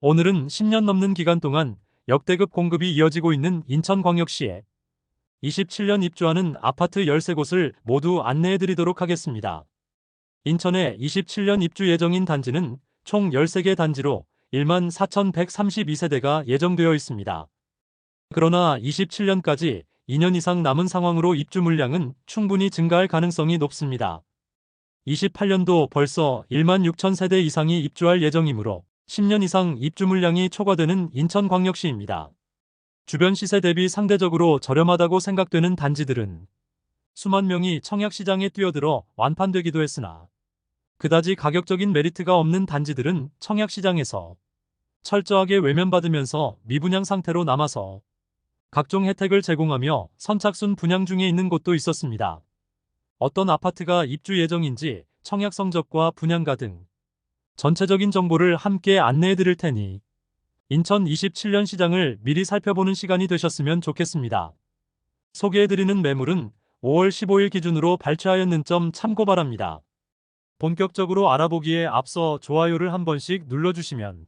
오늘은 10년 넘는 기간 동안 역대급 공급이 이어지고 있는 인천광역시에 27년 입주하는 아파트 13곳을 모두 안내해드리도록 하겠습니다. 인천에 27년 입주 예정인 단지는 총 13개 단지로 14,132세대가 예정되어 있습니다. 그러나 27년까지 2년 이상 남은 상황으로 입주 물량은 충분히 증가할 가능성이 높습니다. 28년도 벌써 16,000세대 이상이 입주할 예정이므로 10년 이상 입주 물량이 초과되는 인천광역시입니다. 주변 시세 대비 상대적으로 저렴하다고 생각되는 단지들은 수만 명이 청약시장에 뛰어들어 완판되기도 했으나 그다지 가격적인 메리트가 없는 단지들은 청약시장에서 철저하게 외면받으면서 미분양 상태로 남아서 각종 혜택을 제공하며 선착순 분양 중에 있는 곳도 있었습니다. 어떤 아파트가 입주 예정인지 청약 성적과 분양가 등 전체적인 정보를 함께 안내해 드릴 테니 인천 27년 시장을 미리 살펴보는 시간이 되셨으면 좋겠습니다. 소개해 드리는 매물은 5월 15일 기준으로 발췌하였는 점 참고 바랍니다. 본격적으로 알아보기에 앞서 좋아요를 한 번씩 눌러주시면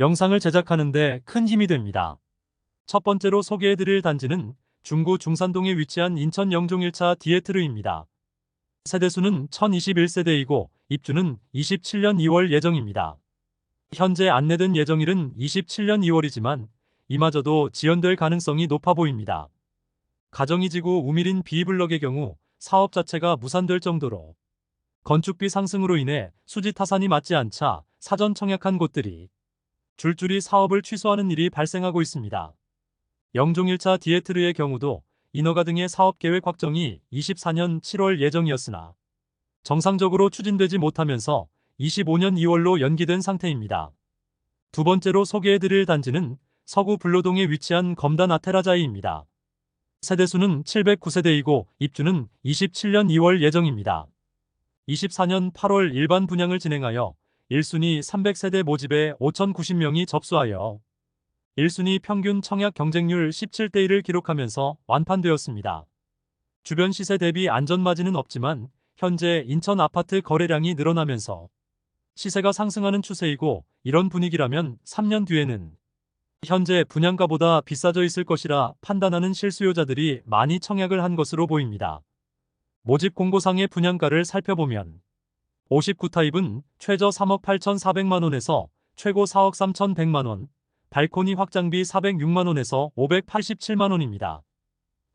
영상을 제작하는데 큰 힘이 됩니다. 첫 번째로 소개해 드릴 단지는 중구 중산동에 위치한 인천 영종 1차 디에트르입니다. 세대수는 1021세대이고 입주는 27년 2월 예정입니다. 현재 안내된 예정일은 27년 2월이지만 이마저도 지연될 가능성이 높아 보입니다. 가정이 지구 우밀인 B블럭의 경우 사업 자체가 무산될 정도로 건축비 상승으로 인해 수지 타산이 맞지 않자 사전 청약한 곳들이 줄줄이 사업을 취소하는 일이 발생하고 있습니다. 영종 1차 디에트르의 경우도 인허가 등의 사업계획 확정이 24년 7월 예정이었으나 정상적으로 추진되지 못하면서 25년 2월로 연기된 상태입니다. 두 번째로 소개해드릴 단지는 서구 불로동에 위치한 검단 아테라자이입니다. 세대수는 709세대이고 입주는 27년 2월 예정입니다. 24년 8월 일반 분양을 진행하여 1순위 300세대 모집에 5,090명이 접수하여 1순위 평균 청약 경쟁률 17대1을 기록하면서 완판되었습니다. 주변 시세 대비 안전마진은 없지만 현재 인천 아파트 거래량이 늘어나면서 시세가 상승하는 추세이고 이런 분위기라면 3년 뒤에는 현재 분양가보다 비싸져 있을 것이라 판단하는 실수요자들이 많이 청약을 한 것으로 보입니다. 모집 공고상의 분양가를 살펴보면 59타입은 최저 3억 8,400만원에서 최고 4억 3,100만원, 발코니 확장비 406만원에서 587만원입니다.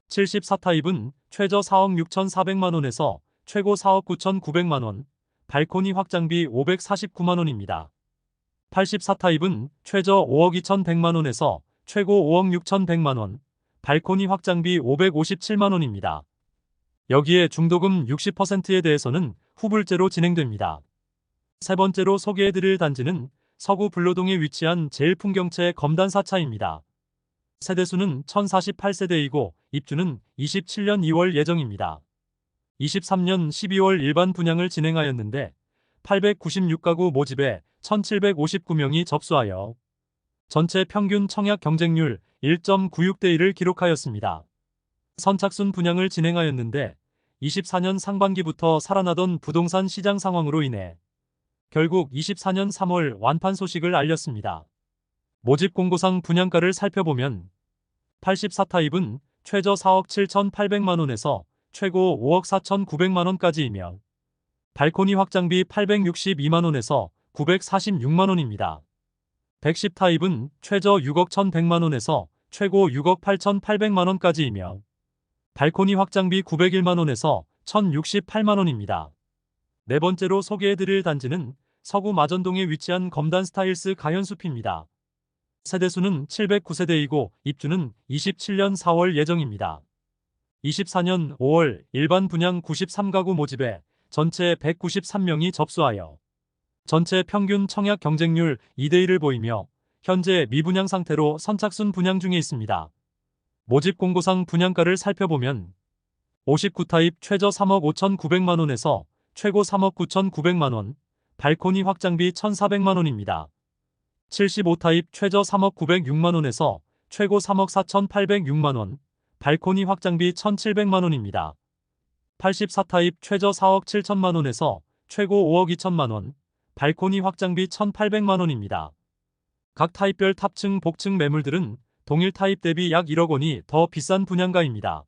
74타입은 최저 4억 6,400만원에서 최고 4억 9,900만원, 발코니 확장비 549만원입니다. 84타입은 최저 5억 2,100만원에서 최고 5억 6,100만원, 발코니 확장비 557만원입니다. 여기에 중도금 60%에 대해서는 후불제로 진행됩니다. 세 번째로 소개해드릴 단지는 서구 불로동에 위치한 제일풍경채 검단 4차입니다. 세대수는 1048세대이고 입주는 27년 2월 예정입니다. 23년 12월 일반 분양을 진행하였는데 896가구 모집에 1759명이 접수하여 전체 평균 청약 경쟁률 1.96대1을 기록하였습니다. 선착순 분양을 진행하였는데 24년 상반기부터 살아나던 부동산 시장 상황으로 인해 결국 24년 3월 완판 소식을 알렸습니다. 모집 공고상 분양가를 살펴보면 84타입은 최저 4억 7,800만원에서 최고 5억 4,900만원까지이며 발코니 확장비 862만원에서 946만원입니다. 110타입은 최저 6억 1,100만원에서 최고 6억 8,800만원까지이며 발코니 확장비 901만원에서 1,068만원입니다. 네 번째로 소개해드릴 단지는 서구 마전동에 위치한 검단 스타일스 가현숲입니다. 세대수는 709세대이고 입주는 27년 4월 예정입니다. 24년 5월 일반 분양 93가구 모집에 전체 193명이 접수하여 전체 평균 청약 경쟁률 2대1을 보이며 현재 미분양 상태로 선착순 분양 중에 있습니다. 모집 공고상 분양가를 살펴보면 59타입 최저 3억 5,900만원에서 최고 3억 9,900만원, 발코니 확장비 1,400만원입니다. 75타입 최저 3억 906만원에서 최고 3억 4,806만원, 발코니 확장비 1,700만원입니다. 84타입 최저 4억 7천만원에서 최고 5억 2천만원, 발코니 확장비 1,800만원입니다. 각 타입별 탑층, 복층 매물들은 동일 타입 대비 약 1억 원이 더 비싼 분양가입니다.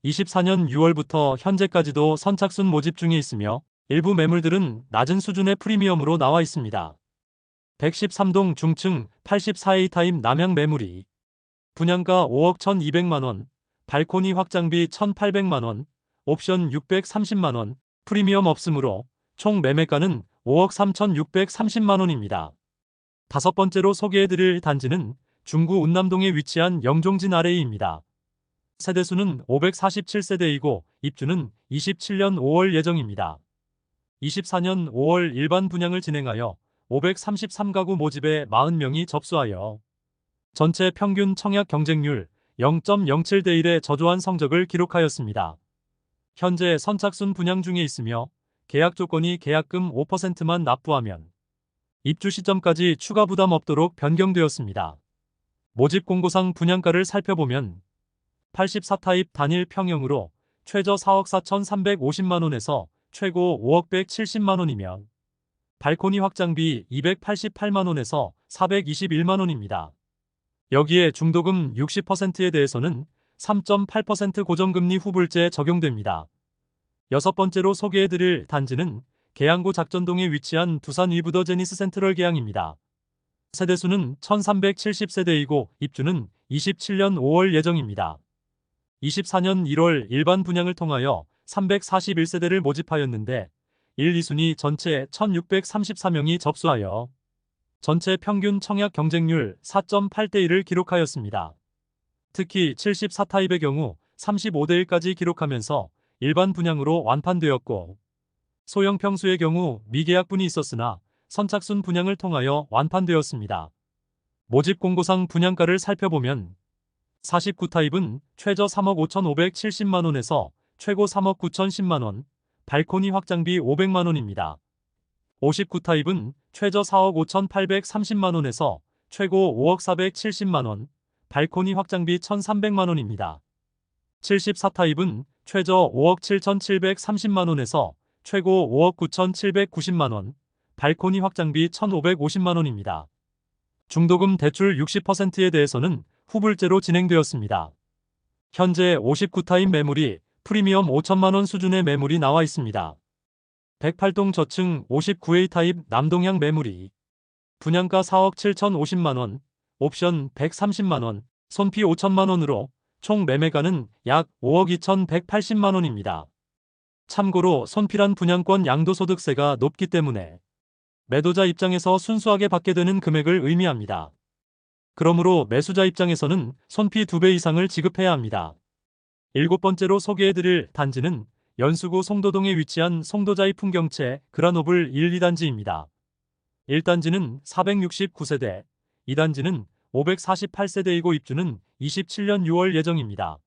24년 6월부터 현재까지도 선착순 모집 중에 있으며 일부 매물들은 낮은 수준의 프리미엄으로 나와 있습니다. 113동 중층 84A 타입 남양 매물이 분양가 5억 1,200만원, 발코니 확장비 1,800만원, 옵션 630만원, 프리미엄 없으므로 총 매매가는 5억 3,630만원입니다. 다섯 번째로 소개해드릴 단지는 중구 운남동에 위치한 영종진 아레이입니다. 세대수는 547세대이고 입주는 27년 5월 예정입니다. 24년 5월 일반 분양을 진행하여 533가구 모집에 40명이 접수하여 전체 평균 청약 경쟁률 0.07대 1의 저조한 성적을 기록하였습니다. 현재 선착순 분양 중에 있으며 계약 조건이 계약금 5%만 납부하면 입주 시점까지 추가 부담 없도록 변경되었습니다. 모집 공고상 분양가를 살펴보면 84타입 단일 평형으로 최저 4억 4,350만원에서 최고 5억 170만원이며 발코니 확장비 288만원에서 421만원입니다. 여기에 중도금 60%에 대해서는 3.8% 고정금리 후불제 적용됩니다. 여섯 번째로 소개해드릴 단지는 계양구 작전동에 위치한 두산 위브더 제니스 센트럴 계양입니다. 세대수는 1370세대이고 입주는 27년 5월 예정입니다. 24년 1월 일반 분양을 통하여 341세대를 모집하였는데 1, 2순위 전체 1634명이 접수하여 전체 평균 청약 경쟁률 4.8대 1을 기록하였습니다. 특히 74타입의 경우 35대 1까지 기록하면서 일반 분양으로 완판되었고 소형 평수의 경우 미계약분이 있었으나 선착순 분양을 통하여 완판되었습니다. 모집 공고상 분양가를 살펴보면 49타입은 최저 3억 5,570만원에서 최고 3억 9,010만원, 발코니 확장비 500만원입니다. 59타입은 최저 4억 5,830만원에서 최고 5억 470만원, 발코니 확장비 1,300만원입니다. 74타입은 최저 5억 7,730만원에서 최고 5억 9,790만원, 발코니 확장비 1,550만원입니다. 중도금 대출 60%에 대해서는 후불제로 진행되었습니다. 현재 59타입 매물이 프리미엄 5천만원 수준의 매물이 나와 있습니다. 108동 저층 59A 타입 남동향 매물이 분양가 4억 7,050만원, 옵션 130만원, 손피 5천만원으로 총 매매가는 약 5억 2,180만원입니다. 참고로 손필한 분양권 양도소득세가 높기 때문에 매도자 입장에서 순수하게 받게 되는 금액을 의미합니다. 그러므로 매수자 입장에서는 손피 2배 이상을 지급해야 합니다. 일곱 번째로 소개해드릴 단지는 연수구 송도동에 위치한 송도자이 풍경채 그라노블 1, 2단지입니다. 1단지는 469세대, 2단지는 548세대이고 입주는 27년 6월 예정입니다.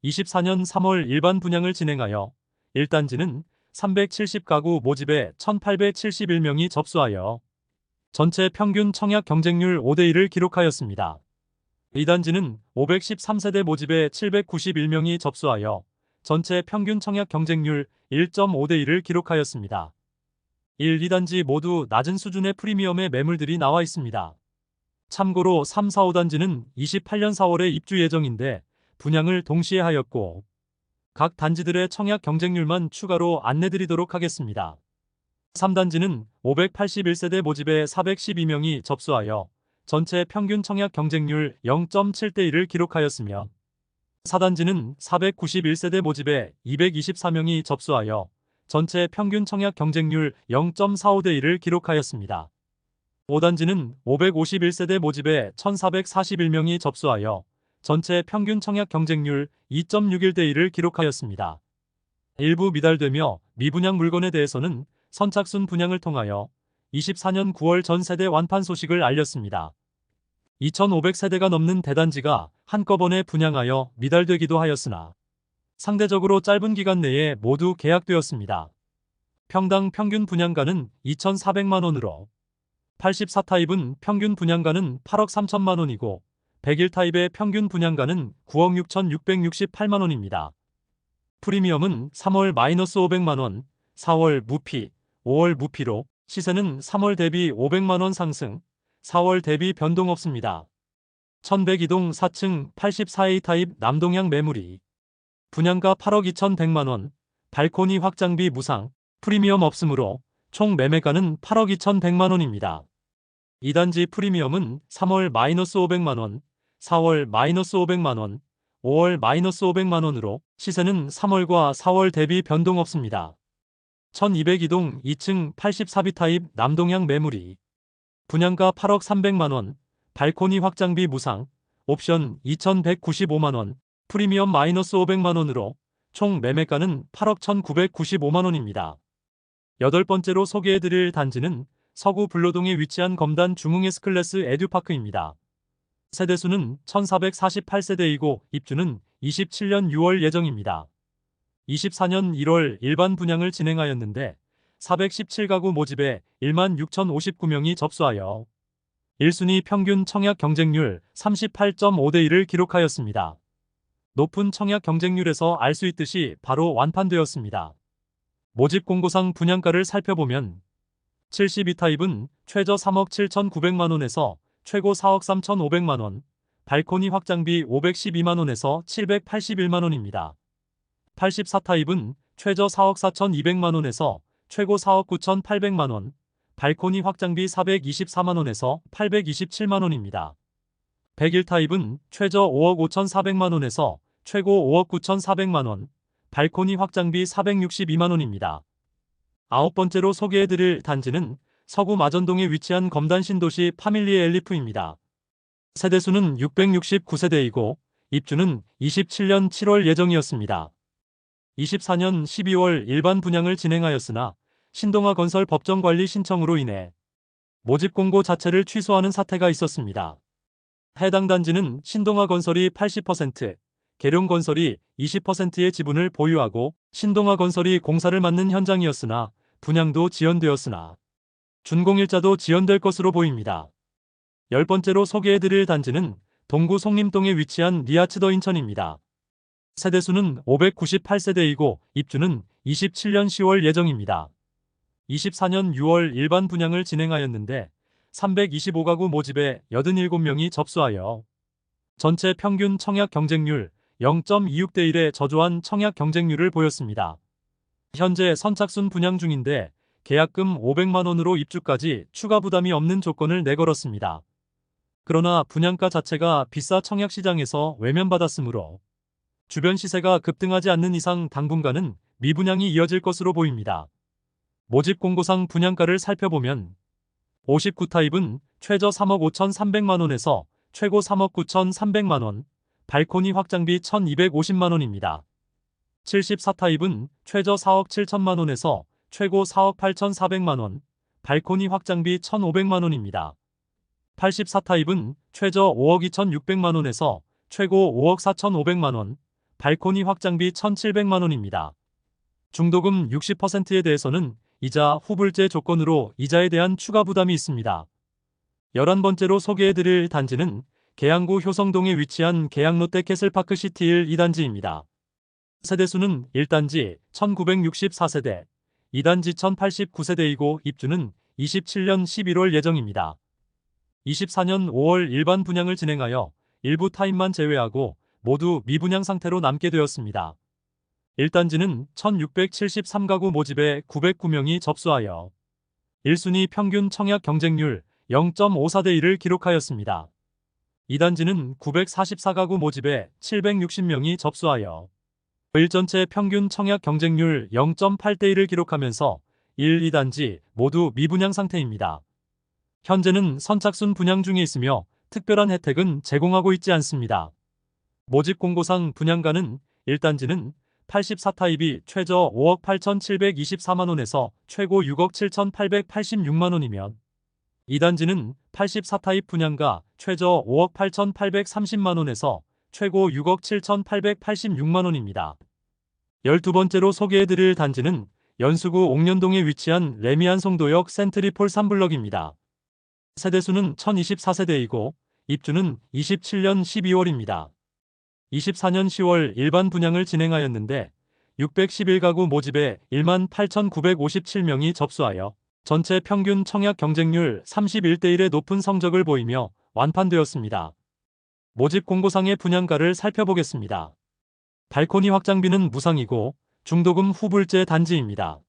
24년 3월 일반 분양을 진행하여 1단지는 370가구 모집에 1871명이 접수하여 전체 평균 청약 경쟁률 5대 1을 기록하였습니다. 2단지는 513세대 모집에 791명이 접수하여 전체 평균 청약 경쟁률 1.5대 1을 기록하였습니다. 1, 2단지 모두 낮은 수준의 프리미엄의 매물들이 나와 있습니다. 참고로 3, 4, 5단지는 28년 4월에 입주 예정인데 분양을 동시에 하였고 각 단지들의 청약 경쟁률만 추가로 안내드리도록 하겠습니다. 3단지는 581세대 모집에 412명이 접수하여 전체 평균 청약 경쟁률 0.7대 1을 기록하였으며 4단지는 491세대 모집에 224명이 접수하여 전체 평균 청약 경쟁률 0.45대 1을 기록하였습니다. 5단지는 551세대 모집에 1441명이 접수하여 전체 평균 청약 경쟁률 2.61대 1을 기록하였습니다. 일부 미달되며 미분양 물건에 대해서는 선착순 분양을 통하여 24년 9월 전 세대 완판 소식을 알렸습니다. 2,500세대가 넘는 대단지가 한꺼번에 분양하여 미달되기도 하였으나 상대적으로 짧은 기간 내에 모두 계약되었습니다. 평당 평균 분양가는 2,400만원으로 84타입은 평균 분양가는 8억 3천만원이고 101타입의 평균 분양가는 9억 6,668만원입니다. 프리미엄은 3월 -500만원, 4월 무피, 5월 무피로 시세는 3월 대비 500만원 상승, 4월 대비 변동 없습니다. 1102동 4층 84A 타입 남동향 매물이 분양가 8억 2,100만원, 발코니 확장비 무상, 프리미엄 없으므로 총 매매가는 8억 2,100만원입니다. 2단지 프리미엄은 3월 -500만원, 4월 -500만원, 5월 -500만원으로 시세는 3월과 4월 대비 변동 없습니다. 1202동 2층 84B 타입 남동향 매물이 분양가 8억 300만원, 발코니 확장비 무상, 옵션 2,195만원, 프리미엄 -500만원으로 총 매매가는 8억 1,995만원입니다. 여덟 번째로 소개해드릴 단지는 서구 불로동에 위치한 검단 중흥 S클래스 에듀파크입니다. 세대수는 1448세대이고 입주는 27년 6월 예정입니다. 24년 1월 일반 분양을 진행하였는데 417가구 모집에 16,059명이 접수하여 1순위 평균 청약 경쟁률 38.5대 1을 기록하였습니다. 높은 청약 경쟁률에서 알 수 있듯이 바로 완판되었습니다. 모집 공고상 분양가를 살펴보면 72타입은 최저 3억 7,900만원에서 최고 4억 3,500만원, 발코니 확장비 512만원에서 781만원입니다. 84타입은 최저 4억 4,200만원에서 최고 4억 9,800만원, 발코니 확장비 424만원에서 827만원입니다. 101타입은 최저 5억 5,400만원에서 최고 5억 9,400만원, 발코니 확장비 462만원입니다. 아홉 번째로 소개해드릴 단지는 서구 마전동에 위치한 검단 신도시 파밀리 엘리프입니다. 세대수는 669세대이고 입주는 27년 7월 예정이었습니다. 24년 12월 일반 분양을 진행하였으나 신동아 건설 법정관리 신청으로 인해 모집 공고 자체를 취소하는 사태가 있었습니다. 해당 단지는 신동아 건설이 80%, 계룡건설이 20%의 지분을 보유하고 신동아 건설이 공사를 맡는 현장이었으나 분양도 지연되었으나 준공일자도 지연될 것으로 보입니다. 열 번째로 소개해드릴 단지는 동구 송림동에 위치한 리아츠더 인천입니다. 세대수는 598세대이고 입주는 27년 10월 예정입니다. 24년 6월 일반 분양을 진행하였는데 325가구 모집에 87명이 접수하여 전체 평균 청약 경쟁률 0.26대 1의 저조한 청약 경쟁률을 보였습니다. 현재 선착순 분양 중인데 계약금 500만원으로 입주까지 추가 부담이 없는 조건을 내걸었습니다. 그러나 분양가 자체가 비싸 청약시장에서 외면받았으므로 주변 시세가 급등하지 않는 이상 당분간은 미분양이 이어질 것으로 보입니다. 모집 공고상 분양가를 살펴보면 59타입은 최저 3억 5,300만원에서 최고 3억 9,300만원, 발코니 확장비 1,250만원입니다. 74타입은 최저 4억 7천만원에서 최고 4억 8,400만원, 발코니 확장비 1,500만원입니다. 84타입은 최저 5억 2,600만원에서 최고 5억 4,500만원, 발코니 확장비 1,700만원입니다. 중도금 60%에 대해서는 이자 후불제 조건으로 이자에 대한 추가 부담이 있습니다. 11번째로 소개해드릴 단지는 계양구 효성동에 위치한 계양 롯데캐슬파크 시티 1 2단지입니다. 세대수는 1단지 1964세대, 2단지 1089세대이고 입주는 27년 11월 예정입니다. 24년 5월 일반 분양을 진행하여 일부 타입만 제외하고 모두 미분양 상태로 남게 되었습니다. 1단지는 1673가구 모집에 909명이 접수하여 1순위 평균 청약 경쟁률 0.54대 1을 기록하였습니다. 2단지는 944가구 모집에 760명이 접수하여 1전체 평균 청약 경쟁률 0.8대 1을 기록하면서 1, 2단지 모두 미분양 상태입니다. 현재는 선착순 분양 중에 있으며 특별한 혜택은 제공하고 있지 않습니다. 모집 공고상 분양가는 1단지는 84타입이 최저 5억 8,724만원에서 최고 6억 7,886만원이면 2단지는 84타입 분양가 최저 5억 8,830만원에서 최고 6억 7,886만원입니다. 12번째로 소개해드릴 단지는 연수구 옥년동에 위치한 레미안 송도역 센트리폴 3블럭입니다. 세대수는 1024세대이고 입주는 27년 12월입니다. 24년 10월 일반 분양을 진행하였는데 611가구 모집에 18,957명이 접수하여 전체 평균 청약 경쟁률 31대 1의 높은 성적을 보이며 완판되었습니다. 모집 공고상의 분양가를 살펴보겠습니다. 발코니 확장비는 무상이고 중도금 후불제 단지입니다.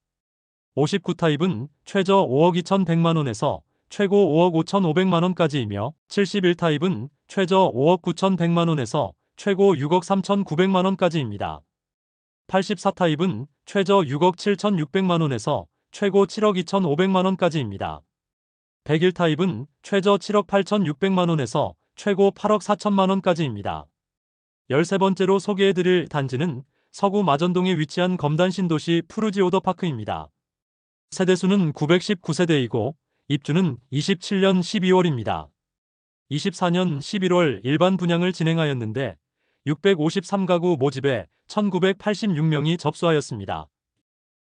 59타입은 최저 5억 2,100만원에서 최고 5억 5,500만원까지이며 71타입은 최저 5억 9,100만원에서 최고 6억 3,900만원까지입니다. 84타입은 최저 6억 7,600만원에서 최고 7억 2,500만원까지입니다. 101타입은 최저 7억 8,600만원에서 최고 8억 4천만원까지입니다. 13번째로 소개해드릴 단지는 서구 마전동에 위치한 검단 신도시 푸르지 오더파크입니다. 세대수는 919세대이고 입주는 27년 12월입니다. 24년 11월 일반 분양을 진행하였는데 653가구 모집에 1986명이 접수하였습니다.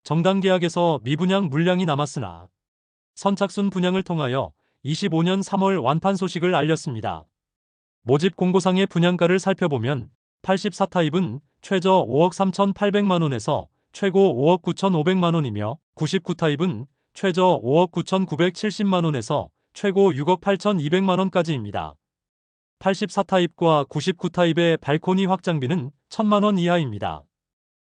정당 계약에서 미분양 물량이 남았으나 선착순 분양을 통하여 25년 3월 완판 소식을 알렸습니다. 모집 공고상의 분양가를 살펴보면 84타입은 최저 5억 3,800만원에서 최고 5억 9,500만원이며 99타입은 최저 5억 9,970만원에서 최고 6억 8,200만원까지입니다. 84타입과 99타입의 발코니 확장비는 1,000만원 이하입니다.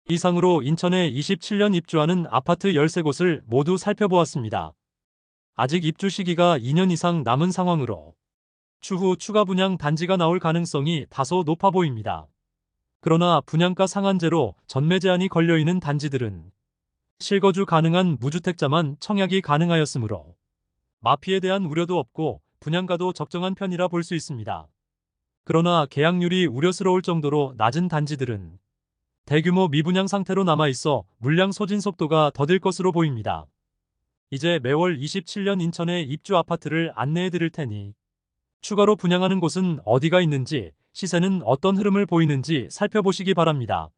이상으로 인천에 27년 입주하는 아파트 13곳을 모두 살펴보았습니다. 아직 입주 시기가 2년 이상 남은 상황으로 추후 추가 분양 단지가 나올 가능성이 다소 높아 보입니다. 그러나 분양가 상한제로 전매 제한이 걸려있는 단지들은 실거주 가능한 무주택자만 청약이 가능하였으므로 마피에 대한 우려도 없고 분양가도 적정한 편이라 볼 수 있습니다. 그러나 계약률이 우려스러울 정도로 낮은 단지들은 대규모 미분양 상태로 남아있어 물량 소진 속도가 더딜 것으로 보입니다. 이제 매월 27년 인천의 입주 아파트를 안내해 드릴 테니 추가로 분양하는 곳은 어디가 있는지, 시세는 어떤 흐름을 보이는지 살펴보시기 바랍니다.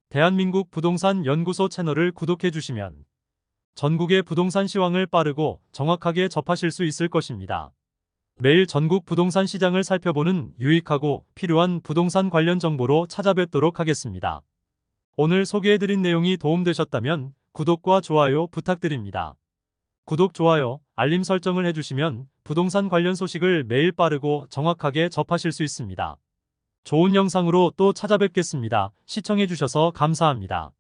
대한민국 부동산 연구소 채널을 구독해 주시면 전국의 부동산 시황을 빠르고 정확하게 접하실 수 있을 것입니다. 매일 전국 부동산 시장을 살펴보는 유익하고 필요한 부동산 관련 정보로 찾아뵙도록 하겠습니다. 오늘 소개해드린 내용이 도움되셨다면 구독과 좋아요 부탁드립니다. 구독, 좋아요, 알림 설정을 해주시면 부동산 관련 소식을 매일 빠르고 정확하게 접하실 수 있습니다. 좋은 영상으로 또 찾아뵙겠습니다. 시청해주셔서 감사합니다.